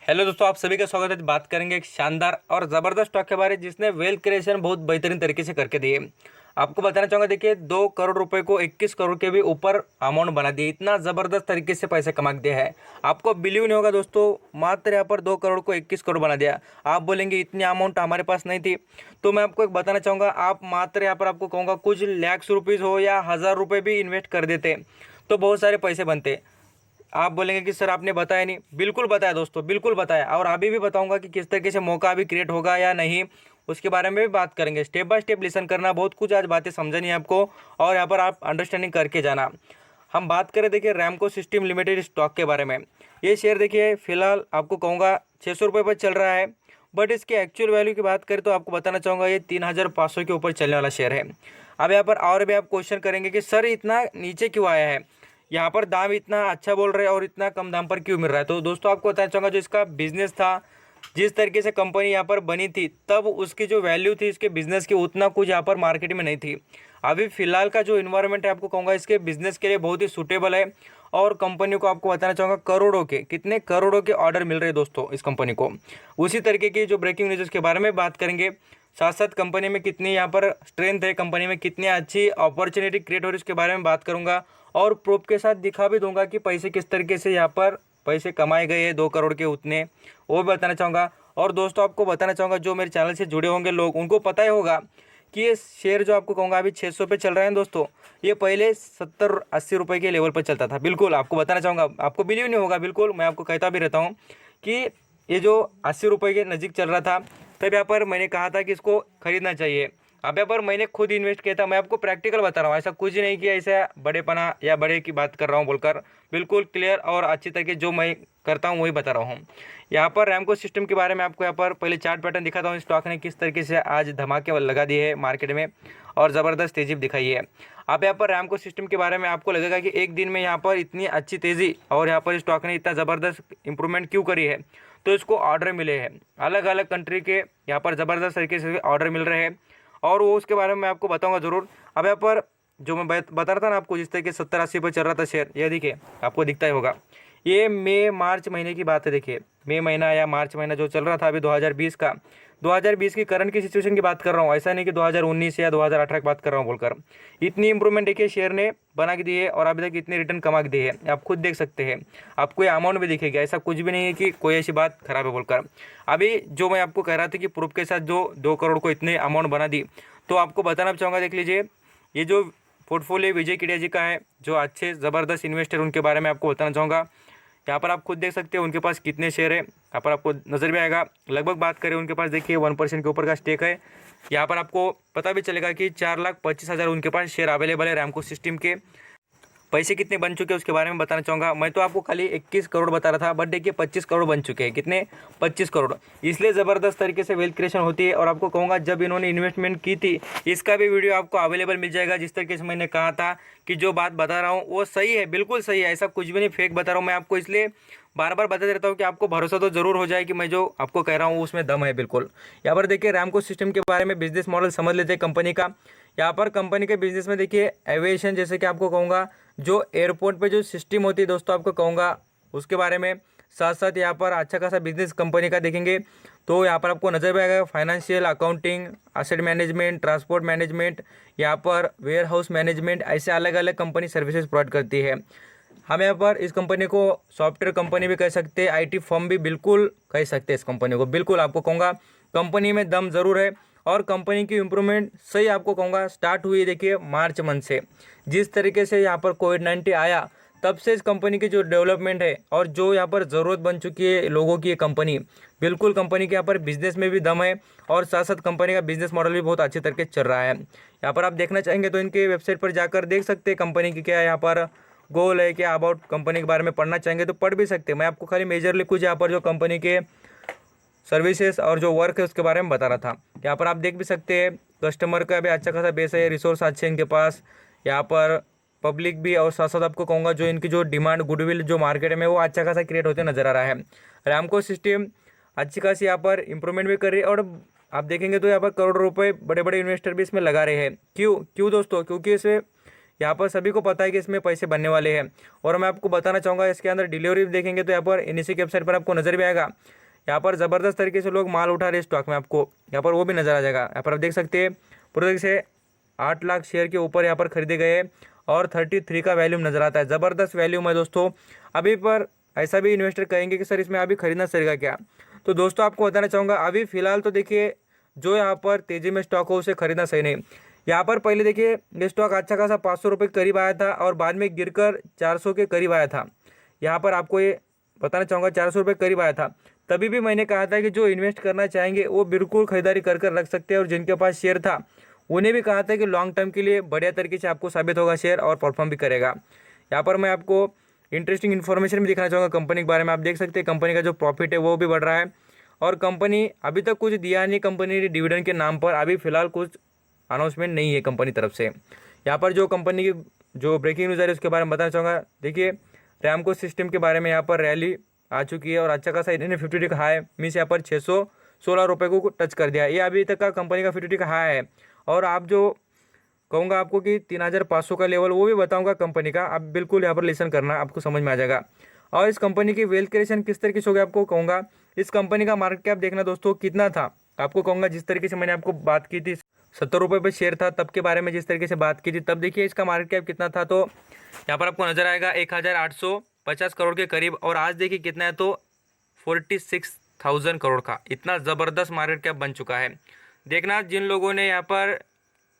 Hello दोस्तों, आप सभी का स्वागत है। बात करेंगे एक शानदार और ज़बरदस्त स्टॉक के बारे में जिसने वेल्थ क्रिएशन बहुत बेहतरीन तरीके से करके दिए। आपको बताना चाहूँगा, देखिए 2 करोड़ रुपए को 21 करोड़ के भी ऊपर अमाउंट बना दिए। इतना ज़बरदस्त तरीके से पैसे कमा दिया है, आपको बिलीव नहीं होगा दोस्तों। मात्र यहाँ पर 2 करोड़ को 21 करोड़ बना दिया। आप बोलेंगे इतनी अमाउंट हमारे पास नहीं थी, तो मैं आपको एक बताना चाहूँगा, आप मात्र यहाँ पर आपको कहूँगा कुछ लैक्स रुपीज़ हो या 1000 रुपये भी इन्वेस्ट कर देते तो बहुत सारे पैसे बनते। आप बोलेंगे कि सर आपने बताया नहीं। बिल्कुल बताया दोस्तों, बिल्कुल बताया, और अभी भी बताऊंगा कि किस तरीके से मौका अभी क्रिएट होगा या नहीं, उसके बारे में भी बात करेंगे। स्टेप बाय स्टेप लिसन करना, बहुत कुछ आज बातें समझनी है आपको, और यहाँ पर आप अंडरस्टैंडिंग करके जाना। हम बात करें देखिए रैमको सिस्टम लिमिटेड स्टॉक के बारे में। ये शेयर देखिए फिलहाल आपको कहूँगा 600 रुपये पर चल रहा है, बट इसके एक्चुअल वैल्यू की बात करें तो आपको बताना चाहूँगा ये 3500 के ऊपर चलने वाला शेयर है। अब यहाँ पर और भी आप क्वेश्चन करेंगे कि सर इतना नीचे क्यों आया है, यहाँ पर दाम इतना अच्छा बोल रहे हैं और इतना कम दाम पर क्यों मिल रहा है। तो दोस्तों आपको बताना चाहूँगा, जो इसका बिजनेस था, जिस तरीके से कंपनी यहाँ पर बनी थी, तब उसकी जो वैल्यू थी इसके बिजनेस की, उतना कुछ यहाँ पर मार्केट में नहीं थी। अभी फिलहाल का जो इन्वायरमेंट है आपको कहूँगा इसके बिजनेस के लिए बहुत ही सूटेबल है, और कंपनी को आपको बताना चाहूँगा करोड़ों के, कितने करोड़ों के ऑर्डर मिल रहे हैं दोस्तों इस कंपनी को। उसी तरीके की जो ब्रेकिंग न्यूज़ के बारे में बात करेंगे, साथ साथ कंपनी में कितनी यहाँ पर स्ट्रेंथ है, कंपनी में कितनी अच्छी अपॉर्चुनिटी क्रिएट हो रही है, उसके बारे में बात करूँगा, और प्रूफ के साथ दिखा भी दूंगा कि पैसे किस तरीके से यहाँ पर पैसे कमाए गए हैं 2 करोड़ के उतने, वो भी बताना चाहूँगा। और दोस्तों आपको बताना चाहूँगा, जो मेरे चैनल से जुड़े होंगे लोग, उनको पता ही होगा कि ये शेयर जो आपको कहूँगा अभी 600 पे चल रहे हैं दोस्तों, ये पहले 70-80 रुपये के लेवल पर चलता था। बिल्कुल आपको बताना चाहूँगा, आपको बिलीव नहीं होगा, बिल्कुल मैं आपको कहता भी रहता हूँ कि ये जो 80 रुपये के नज़दीक चल रहा था, तब यहाँ पर मैंने कहा था कि इसको खरीदना चाहिए। अब यहाँ पर मैंने खुद इन्वेस्ट किया था, मैं आपको प्रैक्टिकल बता रहा हूँ, ऐसा कुछ नहीं किया ऐसा बड़ेपना या बड़े की बात कर रहा हूँ बोलकर। बिल्कुल क्लियर और अच्छी तरीके जो मैं करता हूँ वही बता रहा हूँ। यहाँ पर रैमको सिस्टम के बारे में आपको यहाँ पर पहले चार्ट पैटर्न दिखाता हूँ, स्टॉक ने किस तरीके से आज धमाके लगा दिए है मार्केट में और ज़बरदस्त तेज़ी दिखाई है। अब यहाँ पर रैमको सिस्टम के बारे में आपको लगेगा कि एक दिन में यहाँ पर इतनी अच्छी तेज़ी, और यहाँ पर स्टॉक ने इतना ज़बरदस्त इंप्रूवमेंट क्यों करी है, तो इसको ऑर्डर मिले हैं अलग अलग कंट्री के, यहाँ पर ज़बरदस्त तरीके से ऑर्डर मिल रहे हैं, और वो उसके बारे में मैं आपको बताऊंगा ज़रूर। अब यहाँ पर जो मैं बता रहा था ना आपको, जिस तरीके 70-80 पर चल रहा था शेयर, ये देखिए आपको दिखता ही होगा, ये मई मार्च महीने की बात है। देखिए मई महीना या मार्च महीना जो चल रहा था अभी 2020 का, 2020 की करंट की सिचुएशन की बात कर रहा हूँ, ऐसा नहीं कि 2019 या 2018 की बात कर रहा हूँ बोलकर। इतनी इंप्रूवमेंट देखिए शेयर ने बना के दी है, और अभी तक इतनी रिटर्न कमा के दी है, आप खुद देख सकते हैं। आपको ये अमाउंट भी दिखेगा, ऐसा कुछ भी नहीं है कि कोई ऐसी बात खराब है बोलकर। अभी जो मैं आपको कह रहा था कि प्रूफ के साथ जो 2 करोड़ को इतने अमाउंट बना दी, तो आपको बताना चाहूँगा, देख लीजिए ये जो पोर्टफोलियो विजय किडिया जी का है, जो अच्छे ज़बरदस्त इन्वेस्टर, उनके बारे में आपको बताना चाहूँगा। यहाँ पर आप खुद देख सकते हैं उनके पास कितने शेयर है, यहाँ पर आपको नज़र भी आएगा। लगभग बात करें उनके पास, देखिए 1% के ऊपर का स्टेक है। यहाँ पर आपको पता भी चलेगा कि 4,25,000 उनके पास शेयर अवेलेबल है रैमको सिस्टम के। पैसे कितने बन चुके हैं उसके बारे में बताना चाहूँगा। मैं तो आपको खाली 21 करोड़ बता रहा था, बट देखिए 25 करोड़ बन चुके हैं। कितने? 25 करोड़। इसलिए ज़बरदस्त तरीके से वेल्थ क्रिएशन होती है। और आपको कहूँगा, जब इन्होंने इन्वेस्टमेंट की थी, इसका भी वीडियो आपको अवेलेबल मिल जाएगा। जिस तरीके से मैंने कहा था कि जो बात बता रहा हूँ वो सही है, बिल्कुल सही है, ऐसा कुछ भी नहीं फेक बता रहा हूँ मैं आपको। इसलिए बार बार बताते रहता हूँ कि आपको भरोसा तो जरूर हो जाए कि मैं जो आपको कह रहा हूँ उसमें दम है बिल्कुल। यहाँ पर देखिए रैमको सिस्टम के बारे में बिजनेस मॉडल समझ लेते हैं कंपनी का। यहाँ पर कंपनी के बिजनेस में देखिए एविएशन, जैसे कि आपको कहूँगा जो एयरपोर्ट पे जो सिस्टम होती है दोस्तों, आपको कहूँगा उसके बारे में। साथ साथ यहाँ पर अच्छा खासा बिजनेस कंपनी का देखेंगे तो यहाँ पर आपको नजर में आएगा financial, accounting, asset management, transport management, यहाँ पर वेयर हाउस मैनेजमेंट, ऐसे अलग अलग कंपनी सर्विसेज प्रोवाइड करती है। हम यहाँ पर इस कंपनी को सॉफ्टवेयर कंपनी भी कह सकते हैं, आईटी फर्म भी बिल्कुल कह सकते हैं इस कंपनी को। बिल्कुल आपको कहूँगा कंपनी में दम ज़रूर है, और कंपनी की इम्प्रूवमेंट सही आपको कहूँगा स्टार्ट हुई देखिए मार्च मंथ से। जिस तरीके से यहाँ पर कोविड-19 आया, तब से इस कंपनी की जो डेवलपमेंट है और जो यहाँ पर ज़रूरत बन चुकी है लोगों की, ये कंपनी बिल्कुल, कंपनी के यहाँ पर बिजनेस में भी दम है, और साथ साथ कंपनी का बिजनेस मॉडल भी बहुत अच्छे तरीके से चल रहा है। यहाँ पर आप देखना चाहेंगे तो इनके वेबसाइट पर जाकर देख सकते हैं कंपनी की क्या यहाँ पर गोल है, क्या अबाउट कंपनी के बारे में पढ़ना चाहेंगे तो पढ़ भी सकते हैं। मैं आपको खाली मेजरली कुछ यहाँ पर जो कंपनी के सर्विसेज और जो वर्क है उसके बारे में बता रहा था। यहाँ पर आप देख भी सकते हैं कस्टमर का भी अच्छा खासा बेस है, रिसोर्स अच्छे इनके पास, यहाँ पर पब्लिक भी, और साथ साथ आपको कहूँगा जो इनकी जो डिमांड, गुडविल जो मार्केट में वो अच्छा खासा क्रिएट होते नजर आ रहा है। रैमको सिस्टम अच्छी खासी यहाँ पर इंप्रूवमेंट भी कर रही है, और आप देखेंगे तो यहाँ पर करोड़ों रुपए बड़े बड़े इन्वेस्टर भी इसमें लगा रहे हैं। क्यों दोस्तों? क्योंकि इसमें यहाँ पर सभी को पता है कि इसमें पैसे बनने वाले हैं। और मैं आपको बताना चाहूँगा इसके अंदर डिलीवरी भी देखेंगे तो यहाँ पर NSE की वेबसाइट पर आपको नजर भी आएगा। यहाँ पर ज़बरदस्त तरीके से लोग माल उठा रहे हैं स्टॉक में, आपको यहाँ पर वो भी नजर आ जाएगा। यहाँ पर आप देख सकते हैं पूरे तरीके से 8 लाख शेयर के ऊपर यहाँ पर खरीदे गए और 33 का वैल्यूम नजर आता है। ज़बरदस्त वैल्यूम है दोस्तों। अभी पर ऐसा भी इन्वेस्टर कहेंगे कि सर इसमें अभी खरीदना सरेगा क्या, तो दोस्तों आपको बताना चाहूँगा अभी फिलहाल तो देखिए जो यहाँ पर तेजी में स्टॉक हो उसे खरीदना सही नहीं। यहाँ पर पहले देखिए ये स्टॉक अच्छा खासा 500 रुपये के करीब आया था और बाद में गिरकर 400 के करीब आया था। यहाँ पर आपको ये बताना चाहूँगा 400 रुपये करीब आया था। तभी भी मैंने कहा था कि जो इन्वेस्ट करना चाहेंगे वो बिल्कुल खरीदारी कर रख सकते हैं, और जिनके पास शेयर था उन्हें भी कहा था कि लॉन्ग टर्म के लिए बढ़िया तरीके से आपको साबित होगा शेयर और परफॉर्म भी करेगा। यहाँ पर मैं आपको इंटरेस्टिंग इन्फॉर्मेशन भी दिखाना चाहूँगा कंपनी के बारे में। आप देख सकते हैं कंपनी का जो प्रॉफिट है वो भी बढ़ रहा है, और कंपनी अभी तक कुछ दिया नहीं कंपनी ने डिविडेंड के नाम पर, अभी फिलहाल कुछ अनाउंसमेंट नहीं है कंपनी तरफ से। यहाँ पर जो कंपनी की जो ब्रेकिंग न्यूज़ आ रही है उसके बारे में बताना चाहूँगा। देखिए रैमको सिस्टम के बारे में यहाँ पर रैली आ चुकी है और अच्छा खासा इन्होंने 50 का हाई मीन्स यहाँ पर 616 रुपये को टच कर दिया। ये अभी तक का कंपनी का 50 का हाई है। और आप जो कहूँगा आपको कि 3500 का लेवल वो भी बताऊँगा कंपनी का, आप बिल्कुल यहाँ पर लिसन करना, आपको समझ में आ जाएगा। और इस कंपनी की वेल्थ क्रिएशन किस तरीके से होगी आपको कहूँगा। इस कंपनी का मार्केट कैप देखना दोस्तों कितना था, आपको कहूँगा जिस तरीके से मैंने आपको बात की थी 70 रुपये पे शेयर था तब के बारे में जिस तरीके से बात की थी, तब देखिए इसका मार्केट कैप कितना था, तो यहाँ पर आपको नजर आएगा 1850 करोड़ के करीब। और आज देखिए कितना है, तो 46,000 करोड़ का इतना ज़बरदस्त मार्केट कैप बन चुका है। देखना जिन लोगों ने यहाँ पर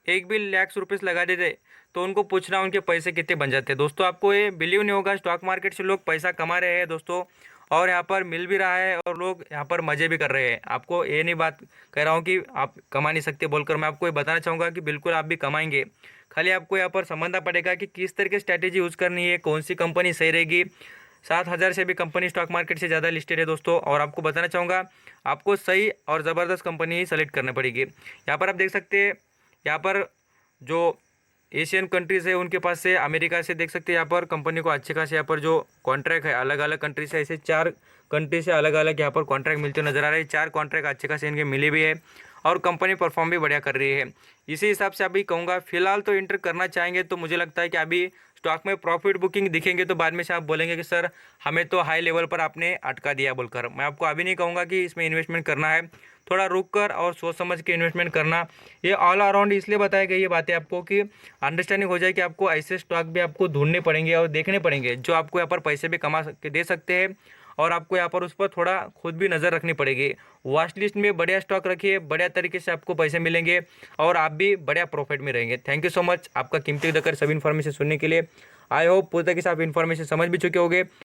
एक भी लाख रुपीस लगा देते तो उनको पूछना उनके पैसे कितने बन जाते हैं। दोस्तों आपको ये बिलीव नहीं होगा, स्टॉक मार्केट से लोग पैसा कमा रहे हैं दोस्तों, और यहाँ पर मिल भी रहा है और लोग यहाँ पर मज़े भी कर रहे हैं। आपको ये नहीं बात कह रहा हूँ कि आप कमा नहीं सकते बोलकर, मैं आपको ये बताना चाहूँगा कि बिल्कुल आप भी कमाएंगे। खाली आपको यहाँ पर समझना पड़ेगा कि किस तरह की स्ट्रैटेजी यूज़ करनी है, कौन सी कंपनी सही रहेगी। 7,000 से भी कंपनी स्टॉक मार्केट से ज़्यादा लिस्टेड है दोस्तों, और आपको बताना चाहूँगा आपको सही और ज़बरदस्त कंपनी ही सेलेक्ट करनी पड़ेगी। यहाँ पर आप देख सकते हैं यहाँ पर जो एशियन कंट्रीज़ है उनके पास से, अमेरिका से देख सकते हैं यहाँ पर कंपनी को अच्छे खासे यहाँ पर जो कॉन्ट्रैक्ट है अलग अलग कंट्री से, ऐसे 4 कंट्री से अलग अलग यहाँ पर कॉन्ट्रैक्ट मिलते नजर आ रहे हैं। 4 कॉन्ट्रैक्ट अच्छे खासे इनके मिले भी है और कंपनी परफॉर्म भी बढ़िया कर रही है। इसी हिसाब से अभी कहूँगा फिलहाल तो इंटर करना चाहेंगे तो मुझे लगता है कि अभी स्टॉक में प्रॉफिट बुकिंग दिखेंगे तो बाद में से आप बोलेंगे कि सर हमें तो हाई लेवल पर आपने अटका दिया बोलकर। मैं आपको अभी नहीं कहूँगा कि इसमें इन्वेस्टमेंट करना है, थोड़ा रुक कर और सोच समझ के इन्वेस्टमेंट करना। ये ऑल अराउंड इसलिए बताई गई ये बातें आपको कि अंडरस्टैंडिंग हो जाए कि आपको ऐसे स्टॉक भी आपको ढूंढने पड़ेंगे और देखने पड़ेंगे जो आपको यहाँ पर पैसे भी कमा के दे सकते हैं, और आपको यहाँ पर उस पर थोड़ा खुद भी नज़र रखनी पड़ेगी। वॉच लिस्ट में बढ़िया स्टॉक रखिए, बढ़िया तरीके से आपको पैसे मिलेंगे और आप भी बढ़िया प्रॉफिट में रहेंगे। थैंक यू सो मच आपका कीमती देकर सभी इन्फॉर्मेशन सुनने के लिए। आई होप पूरी तरीके से आप इन्फॉर्मेशन समझ भी चुके होंगे।